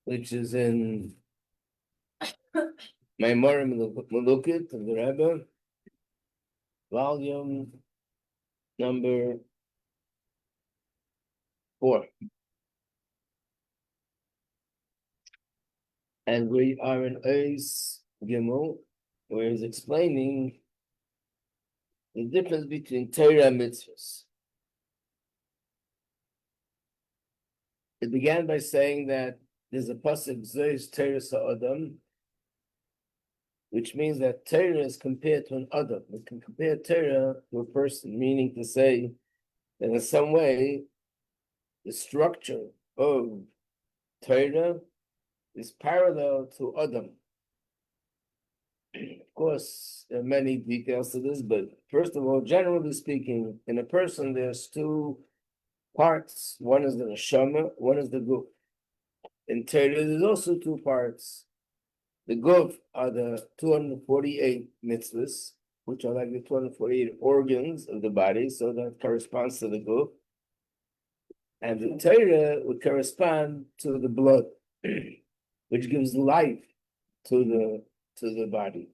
which is in mamar Malukit of the Rebbe, volume number 4. And we are in Eis Gimel, where he's explaining the difference between Torah and mitzvahs. It began by saying that there's a pasuk Zois Torah Sa'adam, which means that Torah is compared to an Adam. We can compare Torah to a person, meaning to say that in some way the structure of Torah is parallel to Adam. Of course, there are many details to this, but first of all, generally speaking, in a person, there's two parts. One is the neshama, one is the guf. In Torah, there's also two parts. The guf are the 248 mitzvahs, which are like the 248 organs of the body, so that corresponds to the guf. And the Torah would correspond to the blood, which gives life to the body.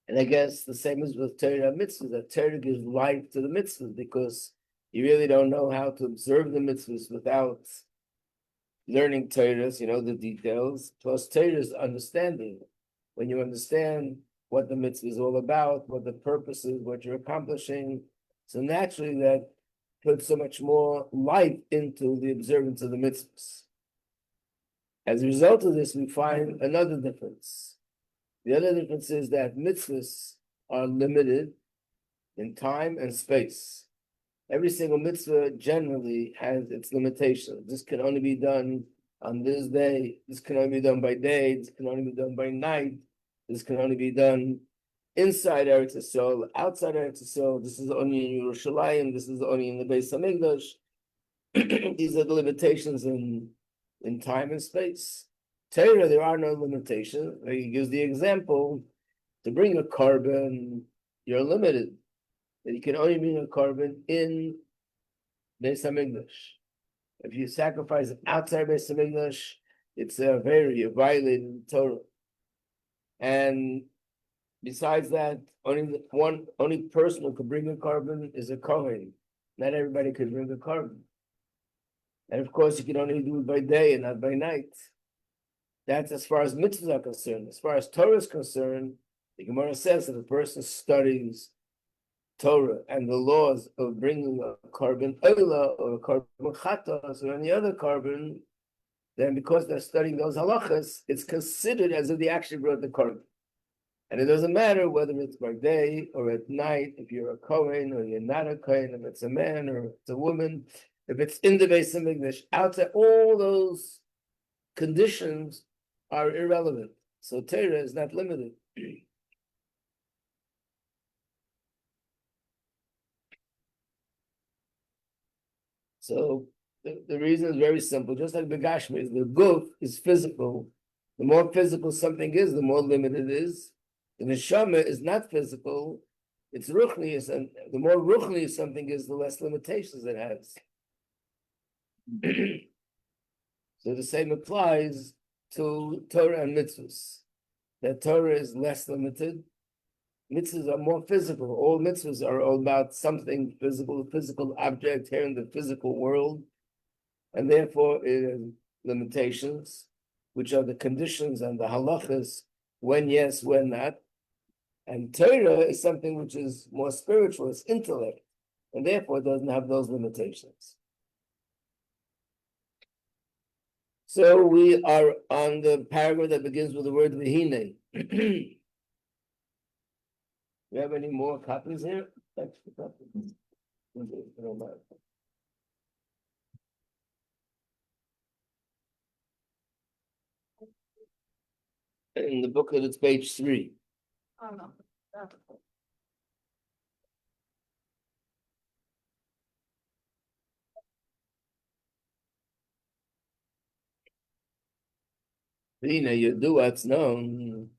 And I guess the same is with Torah and mitzvahs, that Torah gives life to the mitzvahs, because you really don't know how to observe the mitzvahs without learning Torahs, the details, plus Torah's understanding. When you understand what the mitzvah is all about, what the purpose is, what you're accomplishing, so naturally that puts so much more life into the observance of the mitzvahs. As a result of this, we find another difference. The other difference is that mitzvahs are limited in time and space. Every single mitzvah generally has its limitations. This can only be done on this day. This can only be done by day. This can only be done by night. This can only be done inside Eretz Yisrael, outside Eretz Yisrael. This is only in Yerushalayim. This is only in the Beis Hamikdash. These are the limitations in time and space. Torah, there are no limitations. He gives the example, to bring a carbon, you're limited. That you can only bring a carbon in Beis Hamikdash. If you sacrifice outside Beis Hamikdash, it's you're violating Torah. And besides that, only person who could bring a carbon is a Kohen. Not everybody could bring a carbon. And of course, you can only do it by day and not by night. That's as far as mitzvahs are concerned. As far as Torah is concerned, the Gemara says that a person studies Torah and the laws of bringing a carbon oila or a carbon chatas or any other carbon, then because they're studying those halachas, it's considered as if they actually brought the carbon. And it doesn't matter whether it's by day or at night, if you're a Kohen or you're not a Kohen, if it's a man or it's a woman, if it's in the Beis Hamikdash, outside, all those conditions are irrelevant. So Torah is not limited. So the reason is very simple. Just like the Gashmi, the guf is physical. The more physical something is, the more limited it is. The neshama is not physical. It's ruchni, and the more ruchni something is, the less limitations it has. So the same applies to Torah and mitzvahs. That Torah is less limited. Mitzvahs are more physical. All mitzvahs are all about something physical, a physical object here in the physical world. And therefore, it has limitations, which are the conditions and the halachas, when yes, when not. And Torah is something which is more spiritual, it's intellect, and therefore doesn't have those limitations. So we are on the paragraph that begins with the word v'hine. You have any more copies here? Extra copies. In the booklet, it's page 3. Oh, no. You do what's known.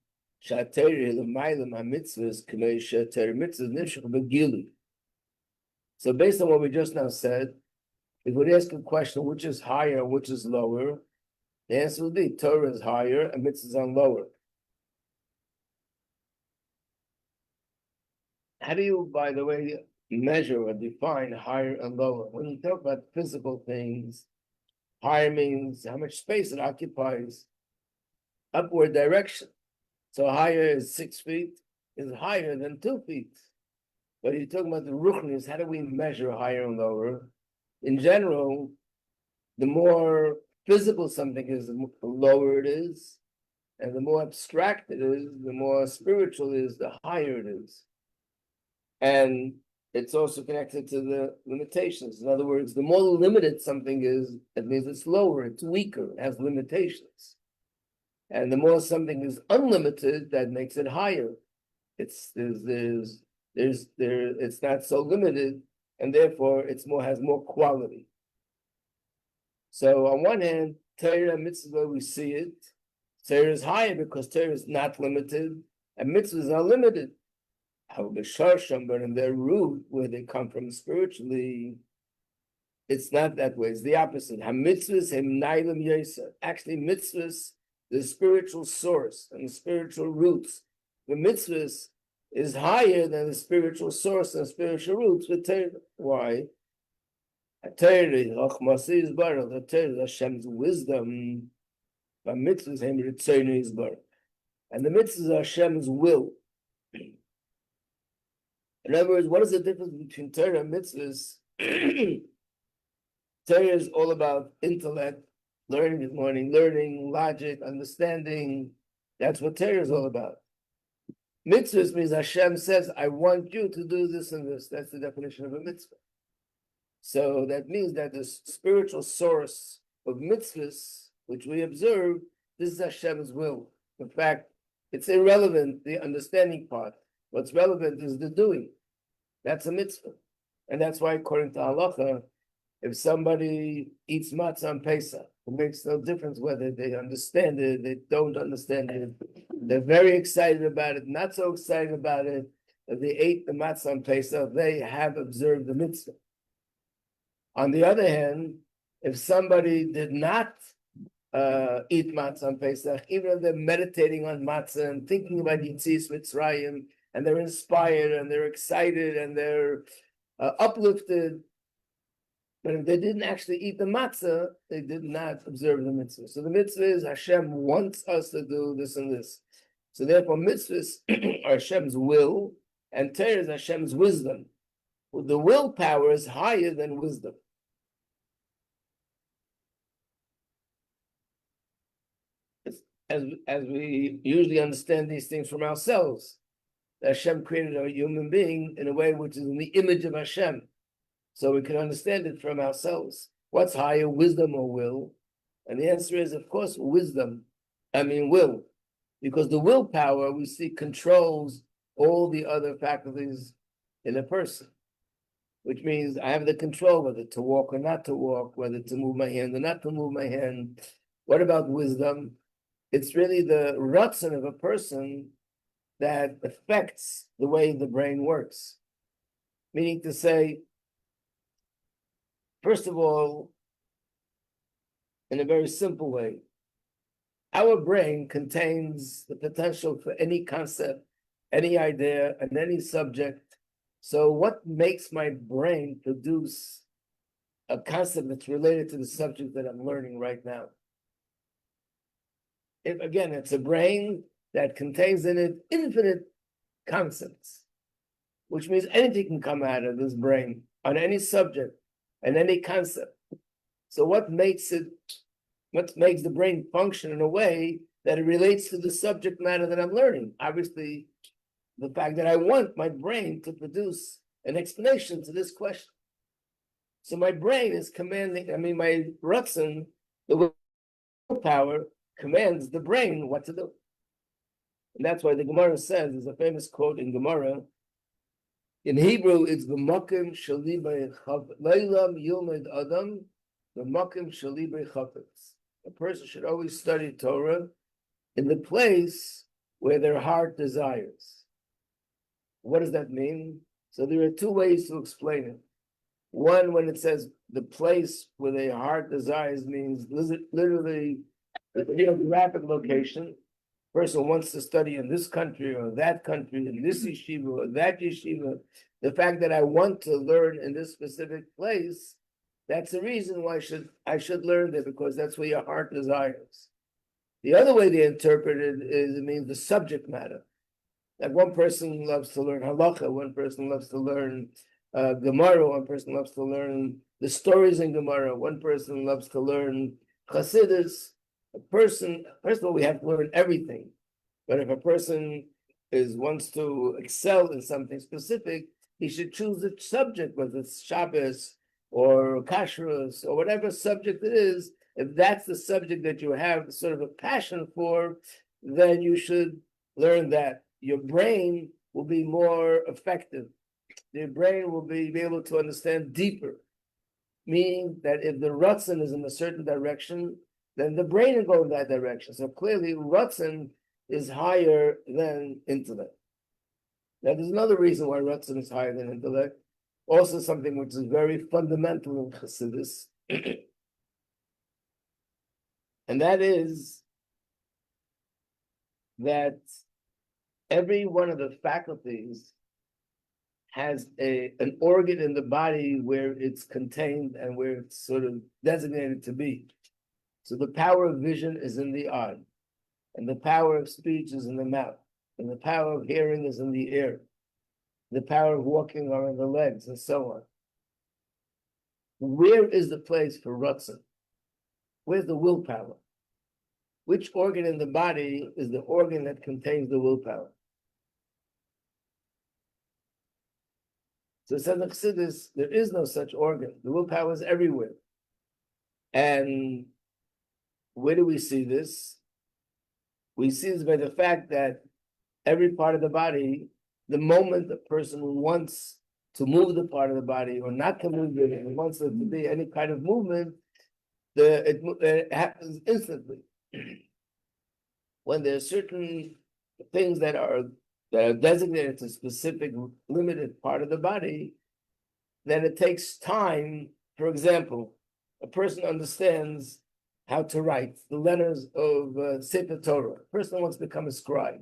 Shateri l'maylam hamitzvahs k'mei shateri mitzvahs nifshach b'gilu. So based on what we just now said, If we ask a question, which is higher, which is lower, the answer would be Torah is higher and mitzvahs are lower. How do you, by the way, measure or define higher and lower? When you talk about physical things, higher means how much space it occupies, upward direction. So higher is 6 feet, is higher than 2 feet. But you're talking about the ruchnis, how do we measure higher and lower? In general, the more physical something is, the lower it is. And the more abstract it is, the more spiritual it is, the higher it is. And it's also connected to the limitations. In other words, the more limited something is, it means it's lower, it's weaker, it has limitations. And the more something is unlimited, that makes it higher. It's not so limited, and therefore it's has more quality. So on one hand, Torah mitzvah, we see it. Torah is higher because Torah is not limited, and mitzvahs are limited. However, but in their root, where they come from spiritually, it's not that way. It's the opposite. Ha-mitzvahs hem-nailim yesa. Actually, mitzvahs, the spiritual source and the spiritual roots. The mitzvahs is higher than the spiritual source and spiritual roots with Torah. Why? Torah is Hashem's wisdom. But mitzvahs hem ritzonu yisbarach. And the mitzvahs are Hashem's will. In other words, what is the difference between Torah and mitzvahs? Torah is all about intellect, learning, logic, understanding. That's what Torah is all about. Mitzvahs means Hashem says, I want you to do this and this. That's the definition of a mitzvah. So that means that the spiritual source of mitzvahs, which we observe, this is Hashem's will. In fact, it's irrelevant, the understanding part. What's relevant is the doing. That's a mitzvah. And that's why, according to halacha, if somebody eats matzah on Pesach, it makes no difference whether they understand it, they don't understand it. They're very excited about it, not so excited about it. If they ate the matzah on Pesach, they have observed the mitzvah. On the other hand, if somebody did not eat matzah on Pesach, even if they're meditating on matzah and thinking about Yitzias Mitzrayim, and they're inspired and they're excited and they're uplifted, but if they didn't actually eat the matzah, they did not observe the mitzvah. So the mitzvah is Hashem wants us to do this and this. So therefore, mitzvahs are Hashem's will, and Torah is Hashem's wisdom. Well, the willpower is higher than wisdom. As we usually understand these things from ourselves, that Hashem created a human being in a way which is in the image of Hashem. So we can understand it from ourselves. What's higher, wisdom or will? And the answer is, of course, will. Because the willpower, we see, controls all the other faculties in a person. Which means I have the control whether to walk or not to walk, whether to move my hand or not to move my hand. What about wisdom? It's really the ratzon of a person that affects the way the brain works. Meaning to say, first of all, in a very simple way, our brain contains the potential for any concept, any idea, and any subject. So what makes my brain produce a concept that's related to the subject that I'm learning right now? Again, it's a brain that contains in it infinite concepts, which means anything can come out of this brain on any subject and any concept. So what makes the brain function in a way that it relates to the subject matter that I'm learning? Obviously, the fact that I want my brain to produce an explanation to this question. So my brain is commanding, my ratzon, the willpower, commands the brain what to do. And that's why the Gemara says, there's a famous quote in Gemara, in Hebrew, it's v'makim shalibay chafetz. Leilam yilmed adam v'makim shalibay chafetz. A person should always study Torah in the place where their heart desires. What does that mean? So there are two ways to explain it. One, when it says the place where their heart desires, means literally the geographic location. Person wants to study in this country or that country, in this yeshiva or that yeshiva. The fact that I want to learn in this specific place, that's the reason why I should learn there, because that's where your heart desires. The other way they interpret it is it means the subject matter. Like one person loves to learn halacha, one person loves to learn Gemara, one person loves to learn the stories in Gemara, one person loves to learn Chassidus. First of all, we have to learn everything. But if a person wants to excel in something specific, he should choose a subject, whether it's Shabbos or Kashrus or whatever subject it is. If that's the subject that you have sort of a passion for, then you should learn that. Your brain will be more effective. Your brain will be able to understand deeper. Meaning that if the Ratzon is in a certain direction, then the brain will go in that direction. So clearly, Ratzon is higher than intellect. Now, there's another reason why Ratzon is higher than intellect. Also, something which is very fundamental in Chassidus, and that is that every one of the faculties has an organ in the body where it's contained and where it's sort of designated to be. So the power of vision is in the eye, and the power of speech is in the mouth, and the power of hearing is in the ear, the power of walking are in the legs, and so on. Where is the place for Ratzon? Where's the willpower? Which organ in the body is the organ that contains the willpower? So it says in Chassidus, there is no such organ. The willpower is everywhere. And where do we see this? We see this by the fact that every part of the body, the moment a person wants to move the part of the body or not to move it, and wants there to be any kind of movement, it happens instantly. When there are certain things that are designated to a specific limited part of the body, then it takes time. For example, a person understands how to write the letters of Sefer Torah. A person wants to become a scribe.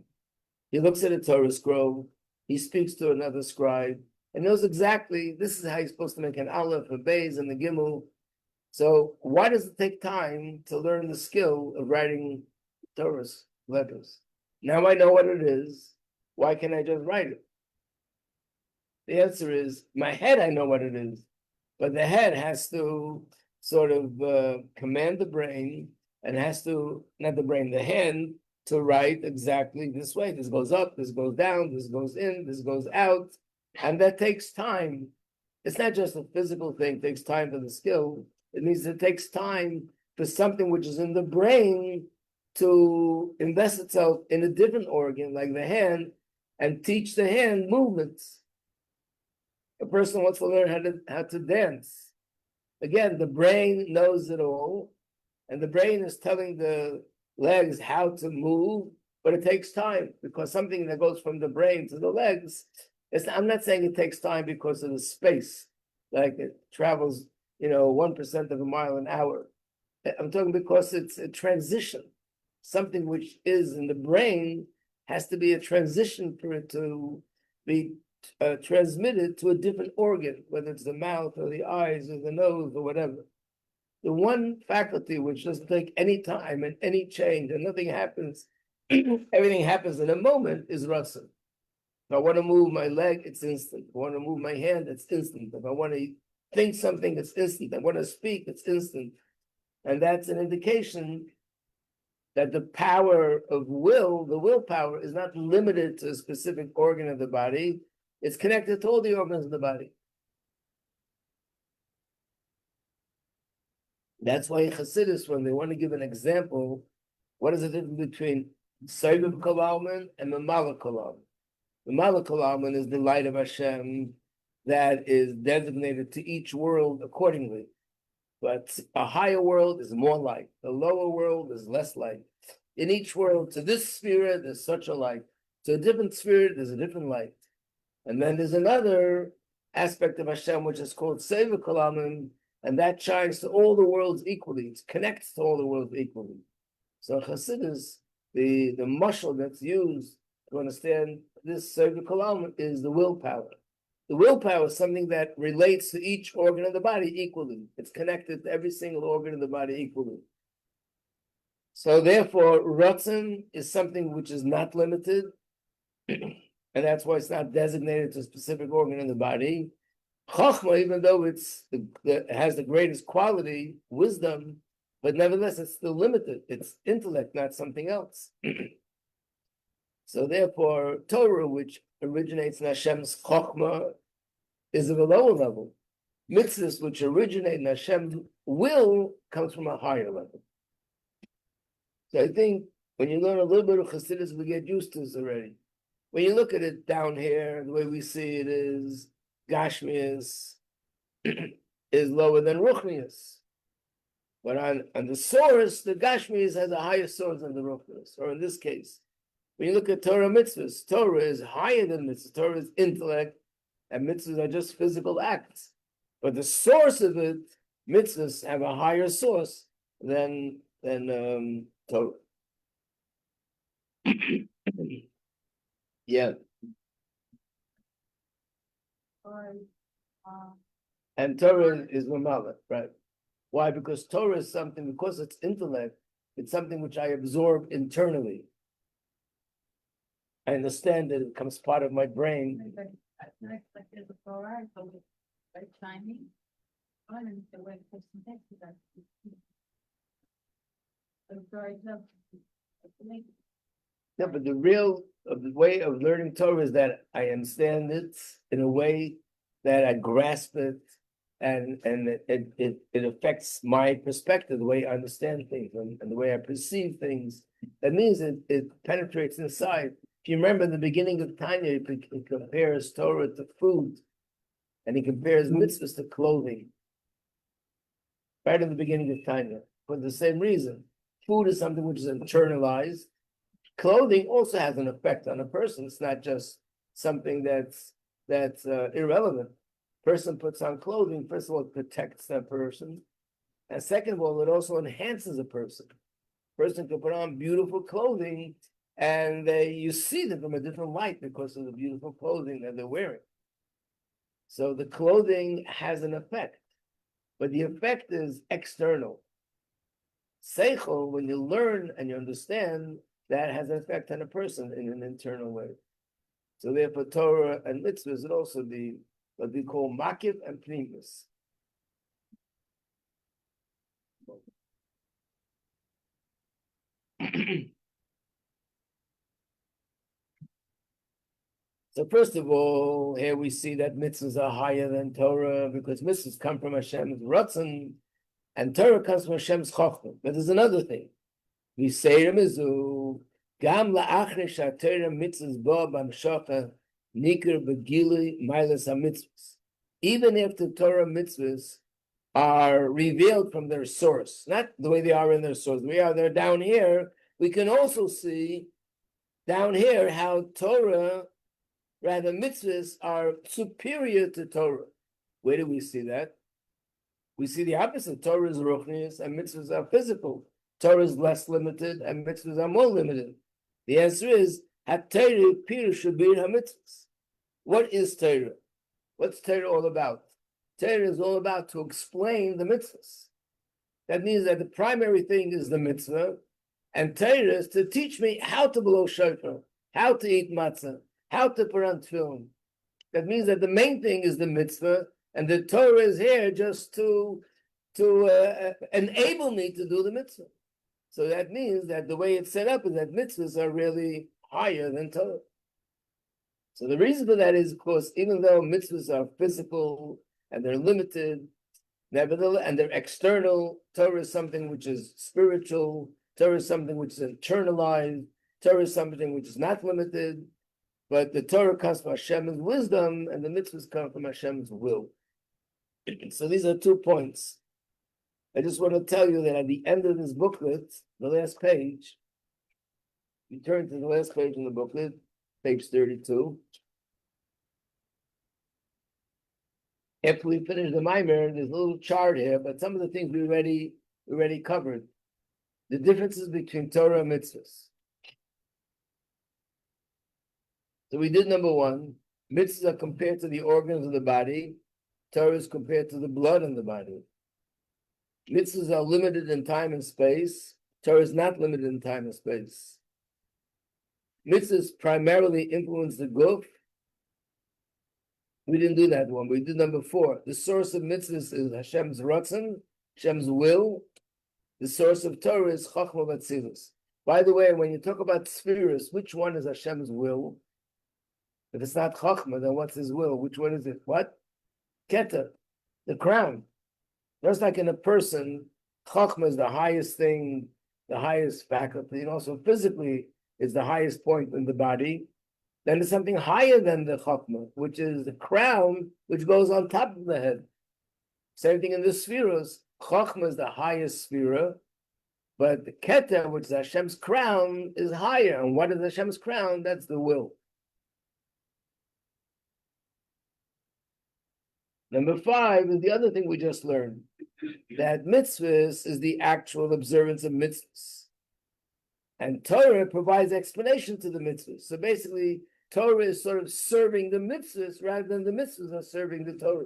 He looks at a Torah scroll, he speaks to another scribe, and knows exactly this is how you're supposed to make an aleph, a beis, and the gimel. So why does it take time to learn the skill of writing Torah's letters? Now I know what it is. Why can't I just write it? The answer is, my head, I know what it is, but the head has to sort of command the brain, and has to, not the brain, the hand, to write exactly this way. This goes up, this goes down, this goes in, this goes out, and that takes time. It's not just a physical thing, it takes time for the skill. It means it takes time for something which is in the brain to invest itself in a different organ, like the hand, and teach the hand movements. A person wants to learn how to dance. Again, the brain knows it all, and the brain is telling the legs how to move, but it takes time, because something that goes from the brain to the legs, I'm not saying it takes time because of the space, like it travels, 1% of a mile an hour. I'm talking because it's a transition. Something which is in the brain has to be a transition for it to be transmitted to a different organ, whether it's the mouth or the eyes or the nose or whatever. The one faculty which doesn't take any time and any change and nothing happens, everything happens in a moment, is Ratzon. If I want to move my leg, it's instant. If I want to move my hand, it's instant. If I want to think something, it's instant. If I want to speak, it's instant. And that's an indication that the power of will, the willpower, is not limited to a specific organ of the body. It's connected to all the organs of the body. That's why in Chassidus, when they want to give an example, what is the difference between sivan kol almin and mamar kol almin? The mamar kol almin is the light of Hashem that is designated to each world accordingly. But a higher world is more light. The lower world is less light. In each world, to this sphere, there's such a light. To a different sphere, there's a different light. And then there's another aspect of Hashem, which is called Seva Kalamim, and that shines to all the worlds equally. It connects to all the worlds equally. So Chassidus, the mashal that's used to understand this Seva Kalamim is the willpower. The willpower is something that relates to each organ of the body equally. It's connected to every single organ of the body equally. So therefore, Ratzon is something which is not limited, and that's why it's not designated to a specific organ in the body. Chochmah, even though it has the greatest quality, wisdom, but nevertheless it's still limited. It's intellect, not something else. So therefore, Torah, which originates in Hashem's Chochmah, is of a lower level. Mitzvahs, which originate in Hashem's will, comes from a higher level. So I think when you learn a little bit of Chassidus, we get used to this already. When you look at it down here, the way we see it is Gashmias is lower than Ruchnias. But on the source, the Gashmias has a higher source than the Ruchnias. Or in this case, when you look at Torah mitzvahs, Torah is higher than mitzvahs. Torah is intellect, and mitzvahs are just physical acts. But the source of it, mitzvahs have a higher source than Torah. Yeah. And Torah is mamar, right? Why? Because Torah is something, because it's intellect, it's something which I absorb internally. I understand that it becomes part of my brain. No, but the way of learning Torah is that I understand it in a way that I grasp it, and it affects my perspective, the way I understand things and the way I perceive things. That means it penetrates inside. If you remember in the beginning of Tanya, he compares Torah to food, and he compares mitzvahs to clothing. Right in the beginning of Tanya, for the same reason. Food is something which is internalized. Clothing also has an effect on a person. It's not just something that's irrelevant. Person puts on clothing, first of all, it protects that person. And second of all, it also enhances a person. Person can put on beautiful clothing, and you see them from a different light because of the beautiful clothing that they're wearing. So the clothing has an effect, but the effect is external. Seichel, when you learn and you understand, that has an effect on a person in an internal way. So therefore, Torah and mitzvahs would also be what we call makif and pnimis. So first of all, here we see that mitzvahs are higher than Torah because mitzvahs come from Hashem's Ratzon, and Torah comes from Hashem's Chochmah. But there's another thing. We say Remizu, Gam la'achre sha'Torah mitzvahs bo b'amshocha nikr b'gili mailas ha'mitzvahs. Even if the Torah mitzvahs are revealed from their source, not the way they are in their source, they're down here, we can also see down here how rather mitzvahs are superior to Torah. Where do we see that? We see the opposite. Torah is ruchnius and mitzvahs are physical. Torah is less limited and mitzvahs are more limited. The answer is, HaTorah pirush bir ha-mitzvahs. What is Torah? What's Torah all about? Torah is all about to explain the mitzvahs. That means that the primary thing is the mitzvah, and Torah is to teach me how to blow shofar, how to eat matzah, how to put on tefillin. That means that the main thing is the mitzvah, and the Torah is here just to enable me to do the mitzvah. So that means that the way it's set up is that mitzvahs are really higher than Torah. So the reason for that is, of course, even though mitzvahs are physical and they're limited, nevertheless, and they're external, Torah is something which is spiritual, Torah is something which is internalized, Torah is something which is not limited, but the Torah comes from Hashem's wisdom and the mitzvahs come from Hashem's will. So these are 2 points. I just want to tell you that at the end of this booklet, the last page, you turn to the last page in the booklet, page 32. After we finish the mamar, there's a little chart here, but some of the things we already covered. The differences between Torah and mitzvahs. So we did number one. Mitzvahs are compared to the organs of the body. Torah is compared to the blood in the body. Mitzvahs are limited in time and space. Torah is not limited in time and space. Mitzvahs primarily influence the guf. We didn't do that one. We did number four. The source of mitzvahs is Hashem's ratzon, Hashem's will. The source of Torah is Chachma Batzilus. By the way, when you talk about spheres, which one is Hashem's will? If it's not Chachma, then what's his will? Which one is it? What? Keter, the crown. Just like in a person, Chachma is the highest thing, the highest faculty, and also physically is the highest point in the body. Then there's something higher than the Chachma, which is the crown, which goes on top of the head. Same thing in the spheres. Chachma is the highest sphera, but the Keter, which is Hashem's crown, is higher. And what is Hashem's crown? That's the will. Number five is the other thing we just learned, that mitzvahs is the actual observance of mitzvahs. And Torah provides explanation to the mitzvahs. So basically, Torah is sort of serving the mitzvahs rather than the mitzvahs are serving the Torah.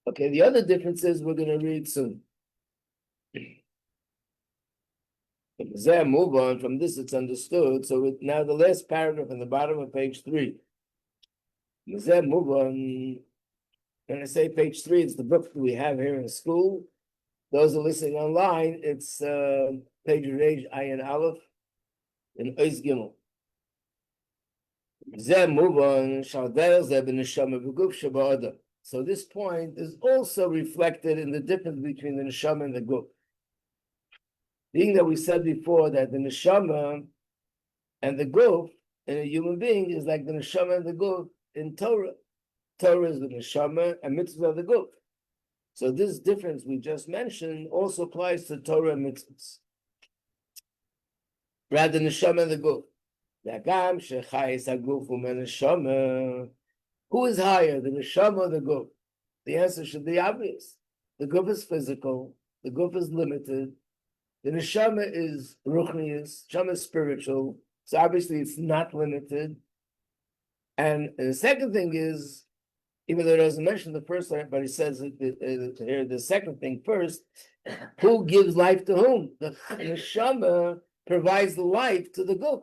Okay, the other differences we're going to read soon. Move on. From this, it's understood. So now the last paragraph in the bottom of page 3. Move on. When I say page 3, it's the book that we have here in school. Those who are listening online, it's page Reish Ayin Aleph in Ois Gimel. Move on. So this point is also reflected in the difference between the neshama and the guf. Being that we said before that the neshama and the guf in a human being is like the neshama and the guf in Torah. Torah is the neshama and mitzvahs are the guf. So this difference we just mentioned also applies to Torah and mitzvahs. Rather than neshama and the guf. Who is higher, the neshama or the guf? The answer should be obvious. The guf is physical. The guf is limited. The neshama is ruchnius, neshama is spiritual, so obviously it's not limited. And the second thing is, even though it doesn't mention the first one, but he says here the second thing first, who gives life to whom? The neshama provides the life to the guf.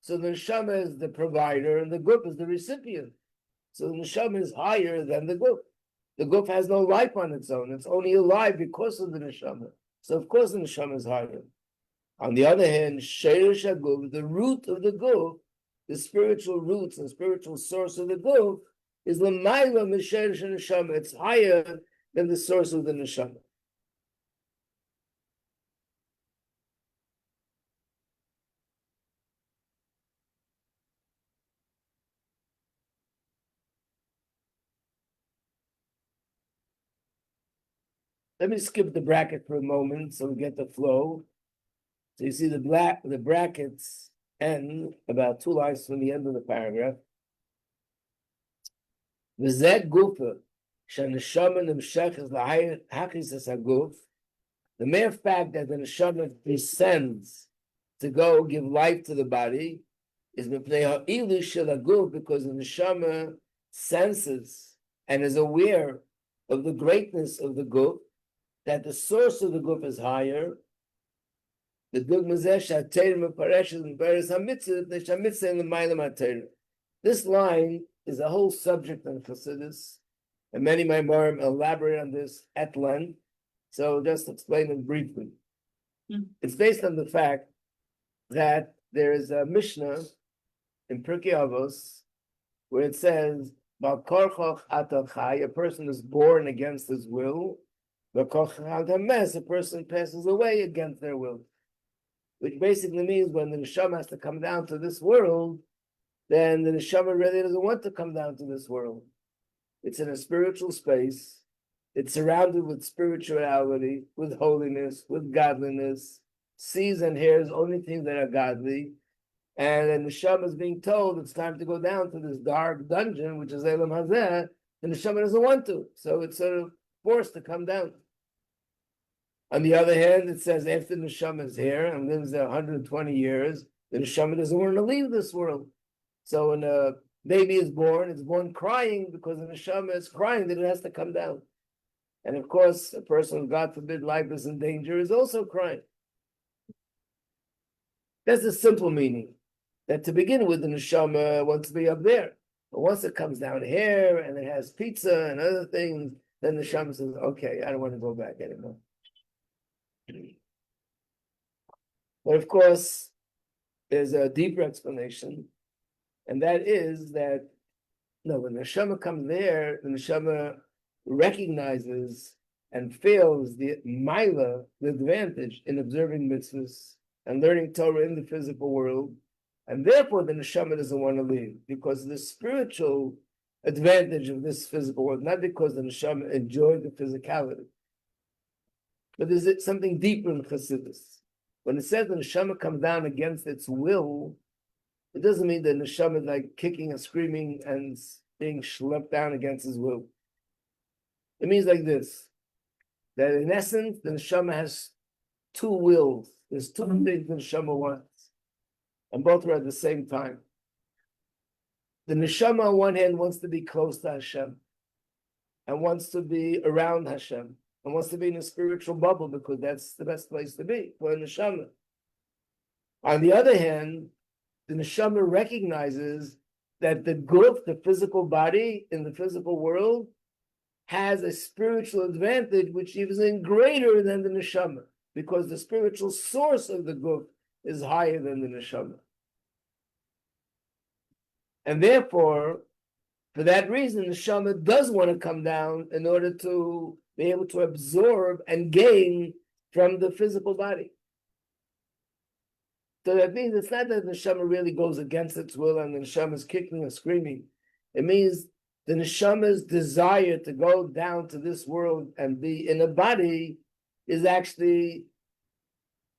So the neshama is the provider and the guf is the recipient. So the neshama is higher than the guf. The guf has no life on its own. It's only alive because of the neshama. So of course the neshama is higher. On the other hand, sheirish haguf, the root of the guf, the spiritual roots and spiritual source of the guf, is l'mayla m'sheirish neshama. It's higher than the source of the neshama. Let me skip the bracket for a moment so we get the flow. So you see the brackets end about 2 lines from the end of the paragraph. V'zeh gufa sheneshama nimsheches l'hachisas haguf. The mere fact that the neshama descends to go give life to the body is mipnei ha'ilu shel haguf, because the neshama senses and is aware of the greatness of the guf, that the source of the guf is higher. The this line is a whole subject in Chassidus, and many mamar elaborate on this at length. So just explain it briefly. It's based on the fact that there is a Mishnah in Pirkei Avos where it says, a person is born against his will, a person passes away against their will. Which basically means when the neshama has to come down to this world, then the neshama really doesn't want to come down to this world. It's in a spiritual space. It's surrounded with spirituality, with holiness, with godliness, sees and hears only things that are godly, and then the neshama is being told it's time to go down to this dark dungeon, which is Elam Hazeh, the neshama doesn't want to, so it's sort of forced to come down. On the other hand, it says after the neshama is here and lives there 120 years, the neshama doesn't want to leave this world. So when a baby is born, it's born crying because the neshama is crying that it has to come down. And of course, a person, God forbid, life is in danger, is also crying. That's the simple meaning. That to begin with, the neshama wants to be up there. But once it comes down here and it has pizza and other things, then the neshama says, okay, I don't want to go back anymore. But of course, there's a deeper explanation, and that is that when the neshama comes there, the neshama recognizes and feels the maila, the advantage in observing mitzvahs and learning Torah in the physical world, and therefore the neshama doesn't want to leave because of the spiritual advantage of this physical world, not because the neshama enjoyed the physicality. But there's something deeper in Chassidus. When it says the neshama comes down against its will, it doesn't mean the neshama is like kicking and screaming and being schlepped down against his will. It means like this, that in essence, the neshama has two wills. There's two things the neshama wants, and both are at the same time. The neshama on one hand wants to be close to Hashem, and wants to be around Hashem, and wants to be in a spiritual bubble because that's the best place to be for a neshama. On the other hand, the neshama recognizes that the guf, the physical body in the physical world, has a spiritual advantage which is even greater than the neshama, because the spiritual source of the guf is higher than the neshama. And therefore, for that reason, the neshama does want to come down in order to be able to absorb and gain from the physical body. So that means it's not that the neshama really goes against its will and the neshama is kicking and screaming. It means the neshama's desire to go down to this world and be in a body is actually,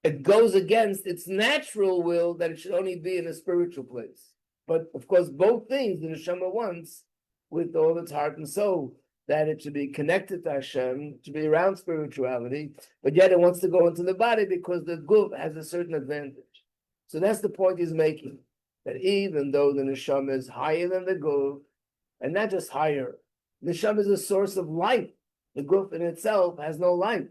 it goes against its natural will that it should only be in a spiritual place. But of course, both things the neshama wants with all its heart and soul, that it should be connected to Hashem, to be around spirituality, but yet it wants to go into the body because the guf has a certain advantage. So that's the point he's making, that even though the neshama is higher than the guf, and not just higher, the neshama is a source of life. The guf in itself has no life.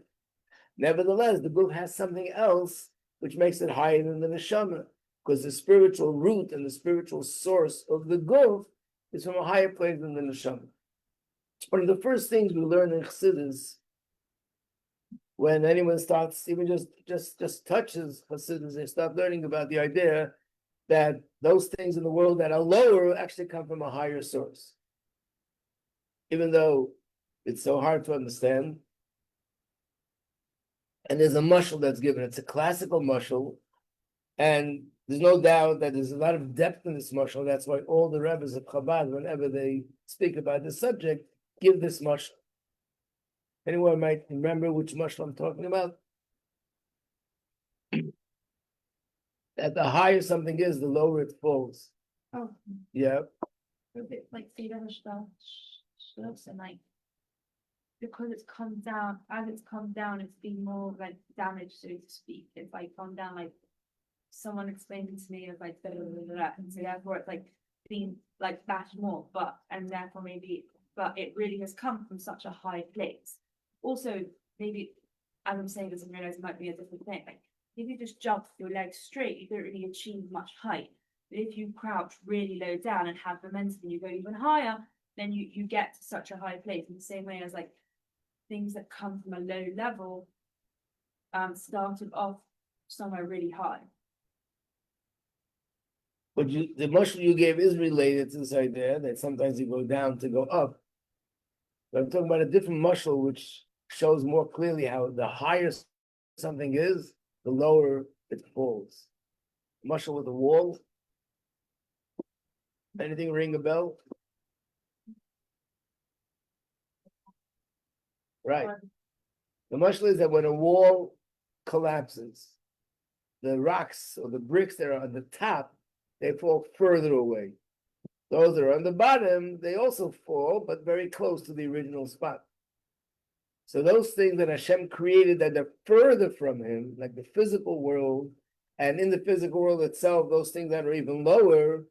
Nevertheless, the guf has something else which makes it higher than the neshama, because the spiritual root and the spiritual source of the guf is from a higher place than the neshama. One of the first things we learn in Chassidus, when anyone starts, even just touches Chassidus, they start learning about the idea that those things in the world that are lower actually come from a higher source. Even though it's so hard to understand. And there's a mashal that's given. It's a classical mashal, and there's no doubt that there's a lot of depth in this mashal. That's why all the Rebbes of Chabad, whenever they speak about this subject, give this mashal. Anyone might remember which mashal I'm talking about? That the higher something is, the lower it falls. Oh, Yeah. a bit like sivan and like because it's come down, as it's come down, it's been more like damaged, so to speak. It's like gone down, like someone explained it to me as like blah, blah, blah, blah, and so therefore it's like been like bashed more, and therefore maybe, but it really has come from such a high place. Also, maybe as I'm saying this, I realize it might be a different thing. Like if you just jump with your legs straight, you don't really achieve much height. But if you crouch really low down and have momentum and you go even higher, then you get to such a high place, in the same way as like things that come from a low level started off somewhere really high. But the mashal you gave is related to this idea that sometimes you go down to go up. But I'm talking about a different mashal which shows more clearly how the higher something is, the lower it falls. Mashal with a wall. Anything ring a bell? Right. The mashal is that when a wall collapses, the rocks or the bricks that are on the top they fall further away. Those that are on the bottom, they also fall, but very close to the original spot. So those things that Hashem created that are further from him, like the physical world, and in the physical world itself, those things that are even lower,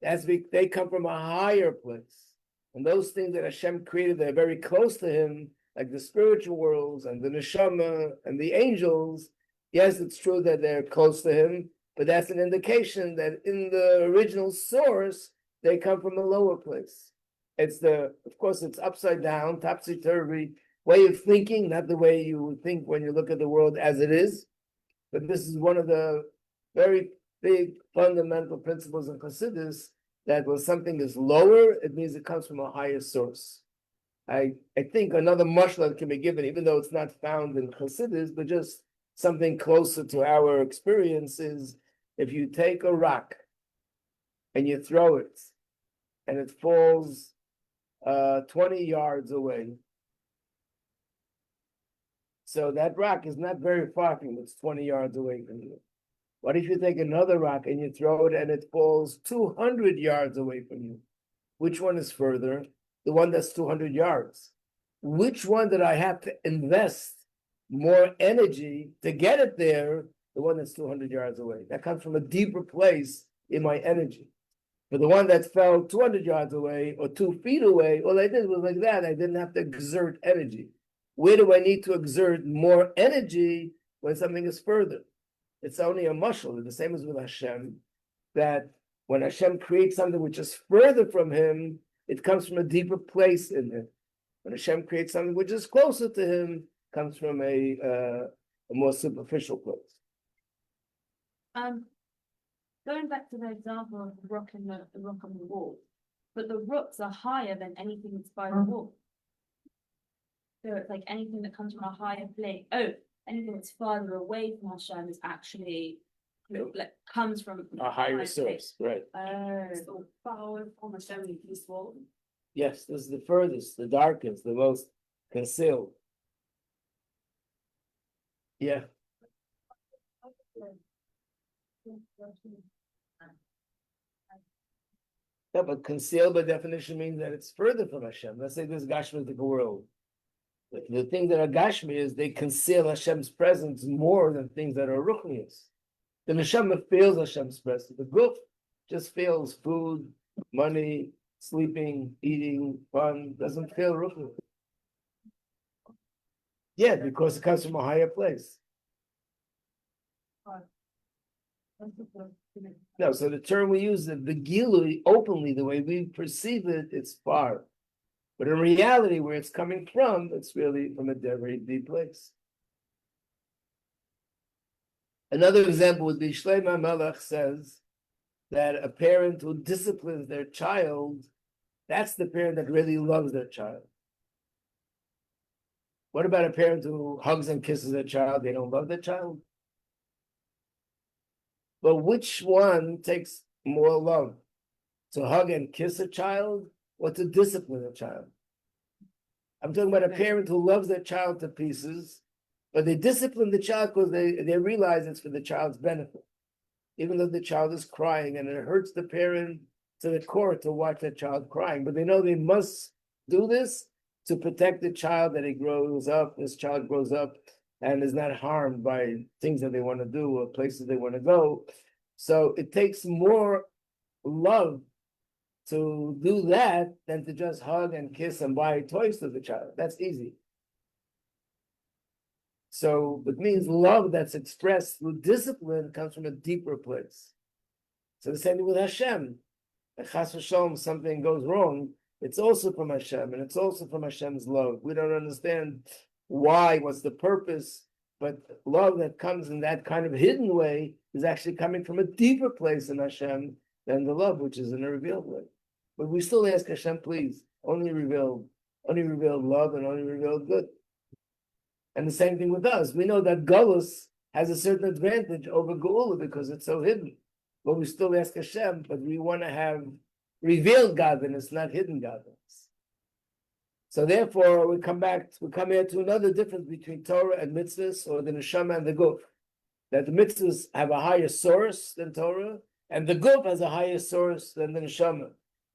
they come from a higher place. And those things that Hashem created that are very close to him, like the spiritual worlds and the neshama and the angels, yes, it's true that they're close to him, but that's an indication that in the original source, they come from a lower place. Of course, it's upside down, topsy-turvy way of thinking, not the way you would think when you look at the world as it is. But this is one of the very big fundamental principles in Chassidus, that when something is lower, it means it comes from a higher source. I think another mashal that can be given, even though it's not found in Chassidus, but just something closer to our experience, is if you take a rock and you throw it and it falls 20 yards away. So that rock is not very far from you, it's 20 yards away from you. What if you take another rock and you throw it and it falls 200 yards away from you? Which one is further? The one that's 200 yards. Which one did I have to invest more energy to get it there? The one that's 200 yards away. That comes from a deeper place in my energy. For the one that fell 200 yards away or 2 feet away, all I did was like that. I didn't have to exert energy. Where do I need to exert more energy when something is further? It's only a mashal. The same as with Hashem, that when Hashem creates something which is further from him, it comes from a deeper place in him. When Hashem creates something which is closer to him, comes from a more superficial place. Going back to the example of the rock and the rock on the wall, but the rocks are higher than anything that's by the wall. So it's like anything that comes from a higher place. Oh, anything that's farther away from Hashem is actually like comes from a higher source, right? So far away from Hashem is peaceful. Yes, this is the furthest, the darkest, the most concealed. Yeah. Yeah, but concealed by definition means that it's further from Hashem. Let's say this Gashmitic world. The thing that are Gashmi is they conceal Hashem's presence more than things that are Ruchnius. The Neshama feels Hashem's presence. The Guf just feels food, money, sleeping, eating, fun, doesn't feel Ruchnius. Yeah, because it comes from a higher place. No, so the term we use, the Gilui, openly, the way we perceive it, it's far. But in reality, where it's coming from, it's really from a very deep place. Another example would be Shlomo Melech says that a parent who disciplines their child, that's the parent that really loves their child. What about a parent who hugs and kisses their child? They don't love their child? But which one takes more love? To hug and kiss a child or to discipline a child? I'm talking about a parent who loves their child to pieces, but they discipline the child because they realize it's for the child's benefit. Even though the child is crying and it hurts the parent to the core to watch that child crying, but they know they must do this to protect the child, that this child grows up and is not harmed by things that they want to do or places they want to go. So it takes more love to do that than to just hug and kiss and buy toys to the child. That's easy. So it means love that's expressed through discipline comes from a deeper place. So the same thing with Hashem. If Chas v'shalom something goes wrong, it's also from Hashem, and it's also from Hashem's love. We don't understand why, what's the purpose, but love that comes in that kind of hidden way is actually coming from a deeper place in Hashem than the love which is in a revealed way. But we still ask Hashem, please, only reveal love and only reveal good. And the same thing with us. We know that Galus has a certain advantage over Geula because it's so hidden. But we still ask Hashem, but we want to have revealed godliness, not hidden godliness. So therefore, we come here to another difference between Torah and mitzvahs, or the neshama and the guf. That the mitzvahs have a higher source than Torah, And the guf has a higher source than the neshama.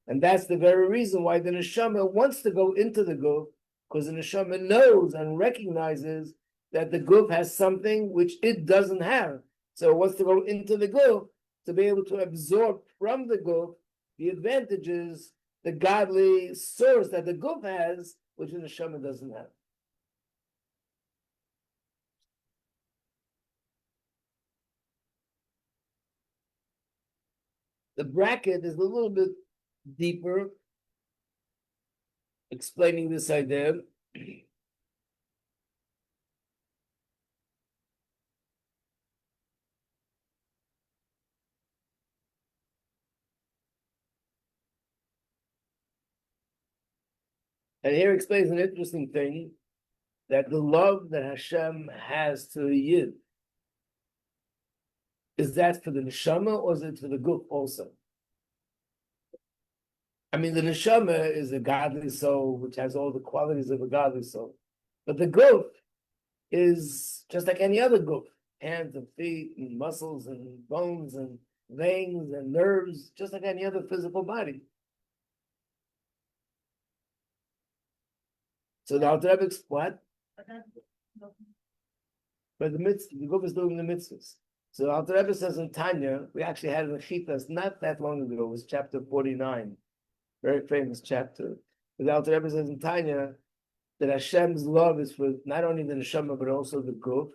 And that's the very reason why the neshama wants to go into the guf, because the neshama knows and recognizes that the guf has something which it doesn't have. So it wants to go into the guf to be able to absorb from the guf the advantages, the godly source that the guf has, which the neshama doesn't have. The bracket is a little bit deeper, explaining this idea. And here explains an interesting thing, that the love that Hashem has to Yid, is that for the neshama or is it for the guf also? I mean, the neshama is a godly soul which has all the qualities of a godly soul, but the guf is just like any other guf: hands and feet and muscles and bones and veins and nerves, just like any other physical body. So the Alter Rebbe, what? But the guf is doing the mitzvahs. So the Alter Rebbe says in Tanya, we actually had a chitas not that long ago. It was chapter 49, very famous chapter. The Alter Rebbe says in Tanya that Hashem's love is for not only the neshama but also the guf,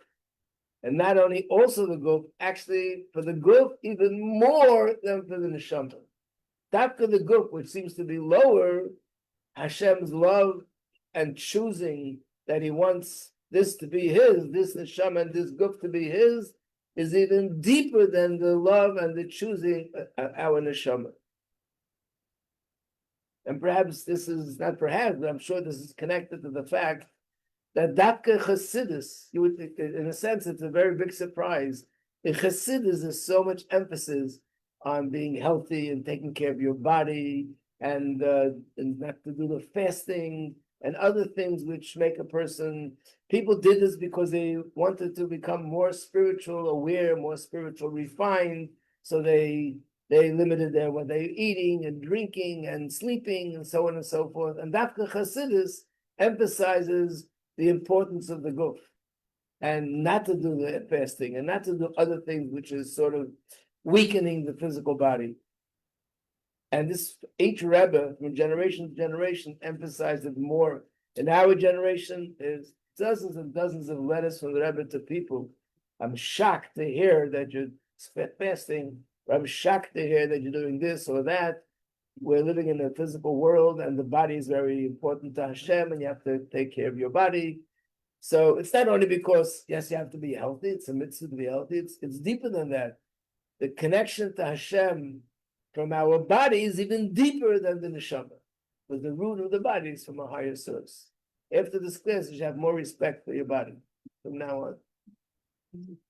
and not only also the guf, actually for the guf even more than for the neshama. After the guf, which seems to be lower, Hashem's love and choosing that He wants this to be His, this neshama and this guf to be His, is even deeper than the love and the choosing our neshama. And perhaps this is not perhaps, but I'm sure this is connected to the fact that Dafka Chassidus, in a sense, it's a very big surprise. In Chassidus, there's so much emphasis on being healthy and taking care of your body and not to do the fasting and other things which make a person. People did this because they wanted to become more spiritual aware, more spiritual refined. So they limited what they're eating and drinking and sleeping and so on and so forth. And Dafka Chassidus emphasizes the importance of the guf and not to do the fasting and not to do other things which is sort of weakening the physical body. And this each Rebbe from generation to generation emphasized it more. In our generation, there's dozens and dozens of letters from the Rebbe to people. I'm shocked to hear that you're fasting, or I'm shocked to hear that you're doing this or that. We're living in a physical world and the body is very important to Hashem and you have to take care of your body. So it's not only because, yes, you have to be healthy, it's a mitzvah to be healthy, it's deeper than that. The connection to Hashem from our body is even deeper than the neshama, because the root of the body is from a higher source. After this class, you should have more respect for your body from now on.